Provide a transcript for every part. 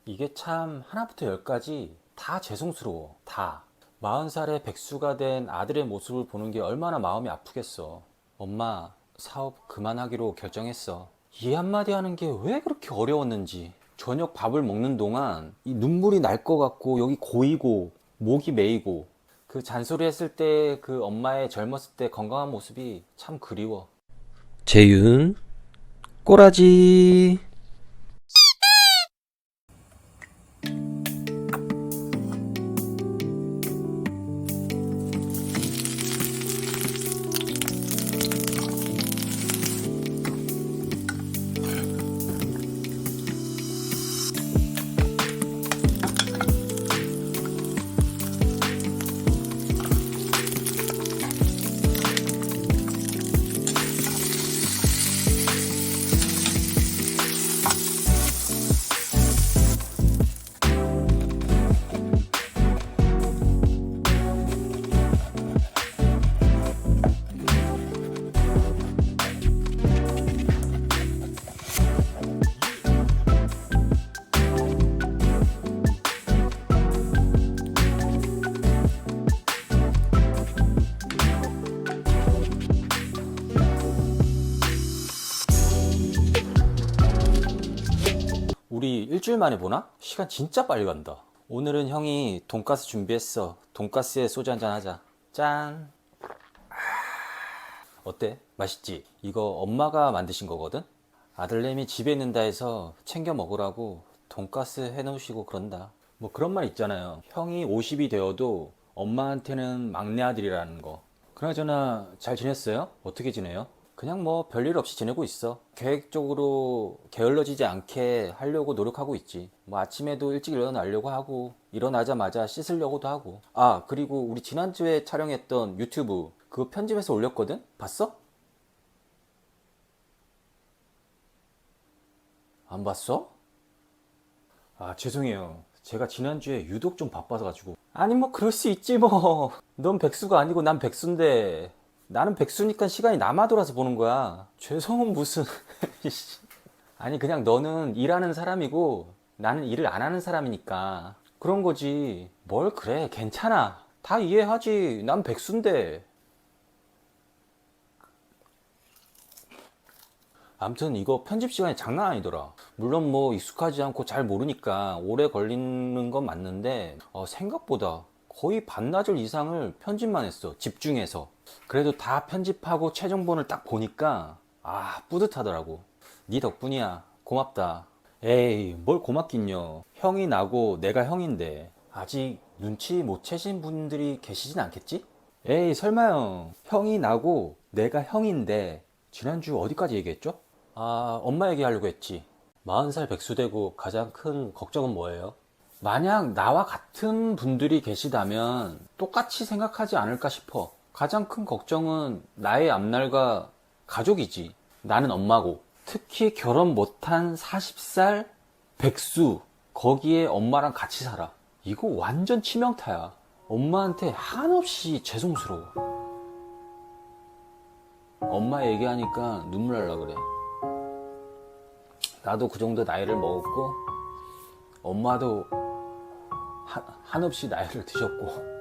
이게 참 하나부터 열까지 다 죄송스러워. 다. 40살의 백수가 된 아들의 모습을 보는 게 얼마나 마음이 아프겠어. 엄마, 사업 그만하기로 결정했어. 이 한마디 하는 게 왜 그렇게 어려웠는지. 저녁 밥을 먹는 동안 이 눈물이 날 것 같고 여기 고이고 목이 메이고 그 잔소리 했을 때 그 엄마의 젊었을 때 건강한 모습이 참 그리워. 재윤 꼬라지. 우리 일주일 만에 보나? 시간 진짜 빨리 간다. 오늘은 형이 돈가스 준비했어. 돈가스에 소주 한잔 하자. 짠. 어때? 맛있지? 이거 엄마가 만드신 거거든? 아들내미 집에 있는다 해서 챙겨 먹으라고 돈가스 해놓으시고 그런다. 뭐 그런 말 있잖아요. 형이 50이 되어도 엄마한테는 막내 아들이라는 거. 그나저나 잘 지냈어요? 어떻게 지내요? 그냥 뭐 별일 없이 지내고 있어. 계획적으로 게을러지지 않게 하려고 노력하고 있지. 뭐 아침에도 일찍 일어나려고 하고 일어나자마자 씻으려고도 하고. 아, 그리고 우리 지난주에 촬영했던 유튜브 그거 편집해서 올렸거든? 봤어? 안 봤어? 아, 죄송해요. 제가 지난주에 유독 좀 바빠서 가지고. 아니, 뭐, 그럴 수 있지, 뭐. 넌 백수가 아니고 난 백수인데. 나는 백수니까 시간이 남아 돌아서 보는 거야. 죄송은 무슨. 아니, 그냥 너는 일하는 사람이고 나는 일을 안 하는 사람이니까. 그런 거지. 뭘 그래, 괜찮아. 다 이해하지. 난 백수인데. 아무튼 이거 편집 시간이 장난 아니더라. 물론 뭐 익숙하지 않고 잘 모르니까 오래 걸리는 건 맞는데 생각보다 거의 반나절 이상을 편집만 했어. 집중해서. 그래도 다 편집하고 최종본을 딱 보니까 뿌듯하더라고. 네 덕분이야. 고맙다. 에이, 뭘 고맙긴요. 형이 나고 내가 형인데 아직 눈치 못 채신 분들이 계시진 않겠지? 에이, 설마요. 형이 나고 내가 형인데 지난주 어디까지 얘기했죠? 아, 엄마 얘기하려고 했지. 40살 백수되고 가장 큰 걱정은 뭐예요? 만약 나와 같은 분들이 계시다면 똑같이 생각하지 않을까 싶어. 가장 큰 걱정은 나의 앞날과 가족이지. 나는 엄마고. 특히 결혼 못한 40살 백수. 거기에 엄마랑 같이 살아. 이거 완전 치명타야. 엄마한테 한없이 죄송스러워. 엄마 얘기하니까 눈물 날라 그래. 나도 그 정도 나이를 먹었고 엄마도 한없이 나이를 드셨고.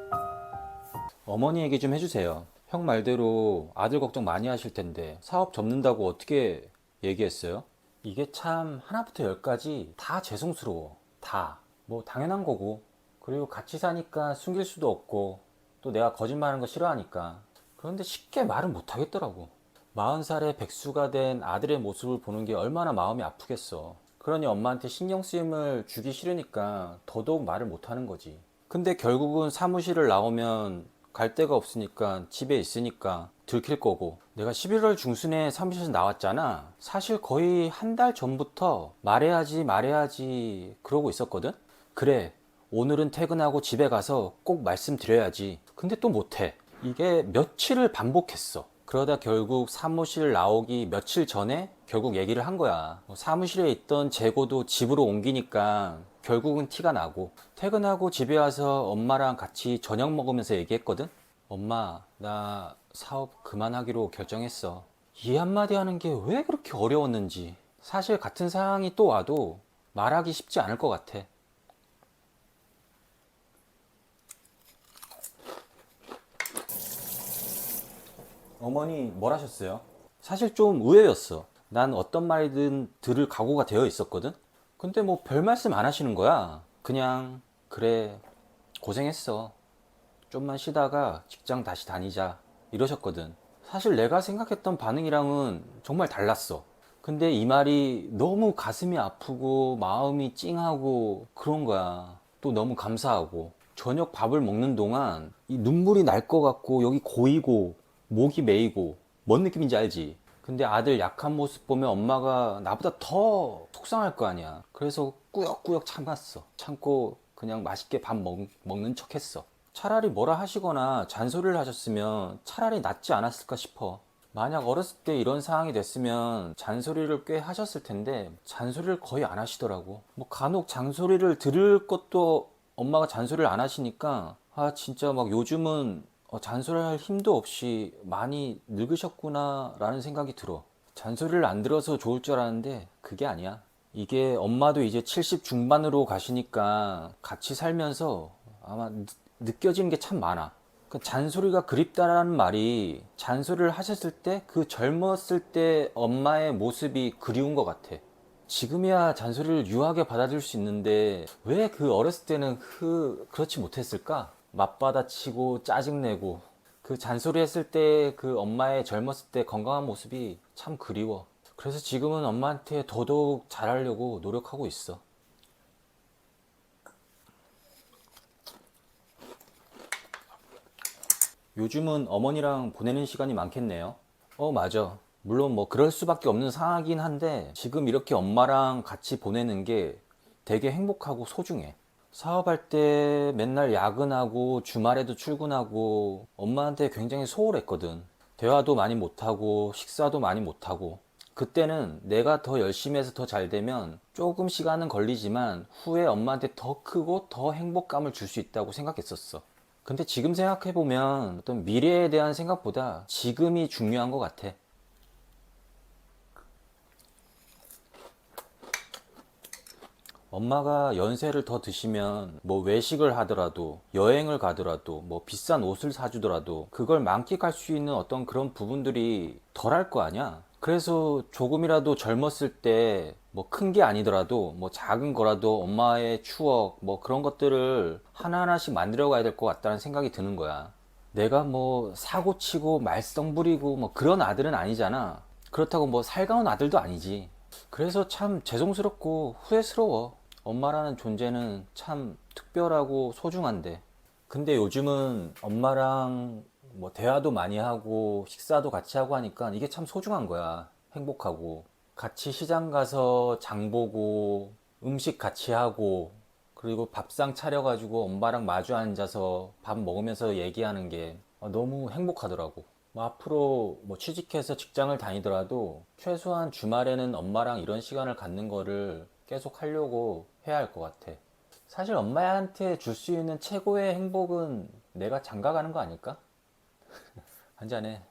어머니 얘기 좀 해주세요. 형 말대로 아들 걱정 많이 하실 텐데 사업 접는다고 어떻게 얘기했어요? 이게 참 하나부터 열까지 다 죄송스러워. 다. 뭐 당연한 거고. 그리고 같이 사니까 숨길 수도 없고 또 내가 거짓말하는 거 싫어하니까. 그런데 쉽게 말은 못 하겠더라고. 40살의 백수가 된 아들의 모습을 보는 게 얼마나 마음이 아프겠어. 그러니 엄마한테 신경 쓰임을 주기 싫으니까 더더욱 말을 못 하는 거지. 근데 결국은 사무실을 나오면 갈 데가 없으니까 집에 있으니까 들킬 거고. 내가 11월 중순에 사무실에서 나왔잖아. 사실 거의 한 달 전부터 말해야지 그러고 있었거든. 그래, 오늘은 퇴근하고 집에 가서 꼭 말씀드려야지. 근데 또 못해. 이게 며칠을 반복했어. 그러다 결국 사무실 나오기 며칠 전에 결국 얘기를 한 거야. 사무실에 있던 재고도 집으로 옮기니까 결국은 티가 나고, 퇴근하고 집에 와서 엄마랑 같이 저녁 먹으면서 얘기했거든. 엄마, 나 사업 그만하기로 결정했어. 이 한마디 하는 게 왜 그렇게 어려웠는지. 사실 같은 상황이 또 와도 말하기 쉽지 않을 것 같아. 어머니 뭘 하셨어요? 사실 좀 의외였어. 난 어떤 말이든 들을 각오가 되어 있었거든? 근데 뭐 별 말씀 안 하시는 거야. 그냥, 그래, 고생했어. 좀만 쉬다가 직장 다시 다니자. 이러셨거든. 사실 내가 생각했던 반응이랑은 정말 달랐어. 근데 이 말이 너무 가슴이 아프고 마음이 찡하고 그런 거야. 또 너무 감사하고. 저녁 밥을 먹는 동안 이 눈물이 날 것 같고 여기 고이고 목이 메이고 뭔 느낌인지 알지? 근데 아들 약한 모습 보면 엄마가 나보다 더 속상할 거 아니야. 그래서 꾸역꾸역 참았어. 참고 그냥 맛있게 밥 먹는 척 했어. 차라리 뭐라 하시거나 잔소리를 하셨으면 차라리 낫지 않았을까 싶어. 만약 어렸을 때 이런 상황이 됐으면 잔소리를 꽤 하셨을 텐데 잔소리를 거의 안 하시더라고. 뭐 간혹 잔소리를 들을 것도 엄마가 잔소리를 안 하시니까 아 진짜 막 요즘은 잔소리할 힘도 없이 많이 늙으셨구나 라는 생각이 들어. 잔소리를 안 들어서 좋을 줄 알았는데 그게 아니야. 이게 엄마도 이제 70 중반으로 가시니까 같이 살면서 아마 느껴지는 게 참 많아. 그 잔소리가 그립다라는 말이 잔소리를 하셨을 때 그 젊었을 때 엄마의 모습이 그리운 것 같아. 지금이야 잔소리를 유하게 받아들일 수 있는데 왜 그 어렸을 때는 그렇지 못했을까? 맞받아치고 짜증내고 그 잔소리 했을 때 그 엄마의 젊었을 때 건강한 모습이 참 그리워. 그래서 지금은 엄마한테 더더욱 잘하려고 노력하고 있어. 요즘은 어머니랑 보내는 시간이 많겠네요. 맞아. 물론 뭐 그럴 수밖에 없는 상황이긴 한데 지금 이렇게 엄마랑 같이 보내는 게 되게 행복하고 소중해. 사업할 때 맨날 야근하고 주말에도 출근하고 엄마한테 굉장히 소홀했거든. 대화도 많이 못하고 식사도 많이 못하고 그때는 내가 더 열심히 해서 더 잘 되면 조금 시간은 걸리지만 후에 엄마한테 더 크고 더 행복감을 줄 수 있다고 생각했었어. 근데 지금 생각해보면 어떤 미래에 대한 생각보다 지금이 중요한 것 같아. 엄마가 연세를 더 드시면 뭐 외식을 하더라도 여행을 가더라도 뭐 비싼 옷을 사주더라도 그걸 만끽할 수 있는 어떤 그런 부분들이 덜할 거 아니야. 그래서 조금이라도 젊었을 때 뭐 큰 게 아니더라도 뭐 작은 거라도 엄마의 추억 뭐 그런 것들을 하나하나씩 만들어 가야 될 것 같다는 생각이 드는 거야. 내가 뭐 사고 치고 말썽 부리고 뭐 그런 아들은 아니잖아. 그렇다고 뭐 살가운 아들도 아니지. 그래서 참 죄송스럽고 후회스러워. 엄마라는 존재는 참 특별하고 소중한데. 근데 요즘은 엄마랑 뭐 대화도 많이 하고 식사도 같이 하고 하니까 이게 참 소중한 거야. 행복하고. 같이 시장 가서 장 보고 음식 같이 하고 그리고 밥상 차려가지고 엄마랑 마주 앉아서 밥 먹으면서 얘기하는 게 너무 행복하더라고. 뭐 앞으로 뭐 취직해서 직장을 다니더라도 최소한 주말에는 엄마랑 이런 시간을 갖는 거를 계속 하려고 해야 할 것 같아. 사실 엄마한테 줄 수 있는 최고의 행복은 내가 장가 가는 거 아닐까? 한잔해.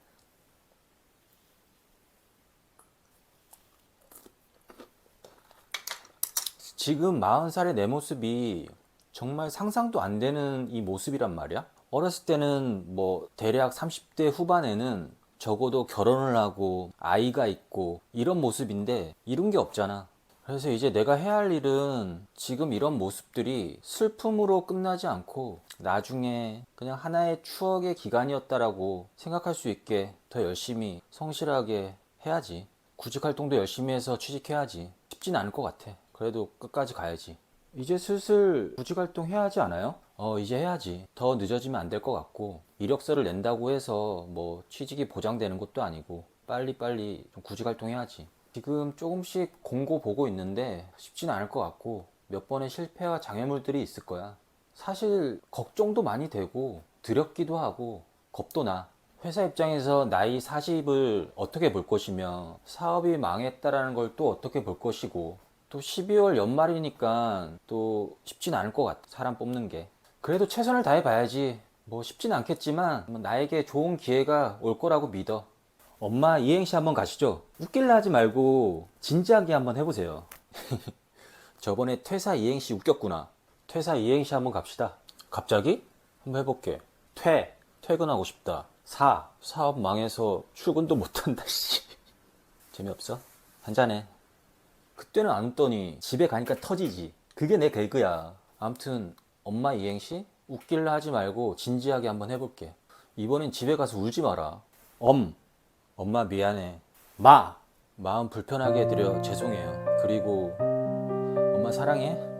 지금 40살의 내 모습이 정말 상상도 안 되는 이 모습이란 말이야. 어렸을 때는 뭐 대략 30대 후반에는 적어도 결혼을 하고 아이가 있고 이런 모습인데 이런 게 없잖아. 그래서 이제 내가 해야 할 일은 지금 이런 모습들이 슬픔으로 끝나지 않고 나중에 그냥 하나의 추억의 기간이었다라고 생각할 수 있게 더 열심히 성실하게 해야지. 구직 활동도 열심히 해서 취직해야지. 쉽진 않을 것 같아. 그래도 끝까지 가야지. 이제 슬슬 구직 활동 해야 하지 않아요? 이제 해야지. 더 늦어지면 안 될 것 같고 이력서를 낸다고 해서 뭐 취직이 보장되는 것도 아니고 빨리빨리 좀 구직 활동 해야지. 지금 조금씩 공고 보고 있는데 쉽지는 않을 것 같고 몇 번의 실패와 장애물들이 있을 거야. 사실 걱정도 많이 되고 두렵기도 하고 겁도 나. 회사 입장에서 나이 40을 어떻게 볼 것이며 사업이 망했다라는 걸 또 어떻게 볼 것이고 또 12월 연말이니까 또 쉽진 않을 것 같아. 사람 뽑는 게. 그래도 최선을 다해 봐야지. 뭐 쉽진 않겠지만 뭐 나에게 좋은 기회가 올 거라고 믿어. 엄마 이행시 한번 가시죠. 웃길라 하지 말고 진지하게 한번 해보세요. 저번에 퇴사 이행시 웃겼구나. 퇴사 이행시 한번 갑시다. 갑자기? 한번 해볼게. 퇴근하고 싶다. 4. 사업 망해서 출근도 못한다. 씨. 재미없어? 한잔해. 그때는 안 웃더니 집에 가니까 터지지. 그게 내 개그야. 암튼 엄마 이행시? 웃길라 하지 말고 진지하게 한번 해볼게. 이번엔 집에 가서 울지 마라. 엄마 미안해. 마음 불편하게 해드려 죄송해요. 그리고 엄마 사랑해.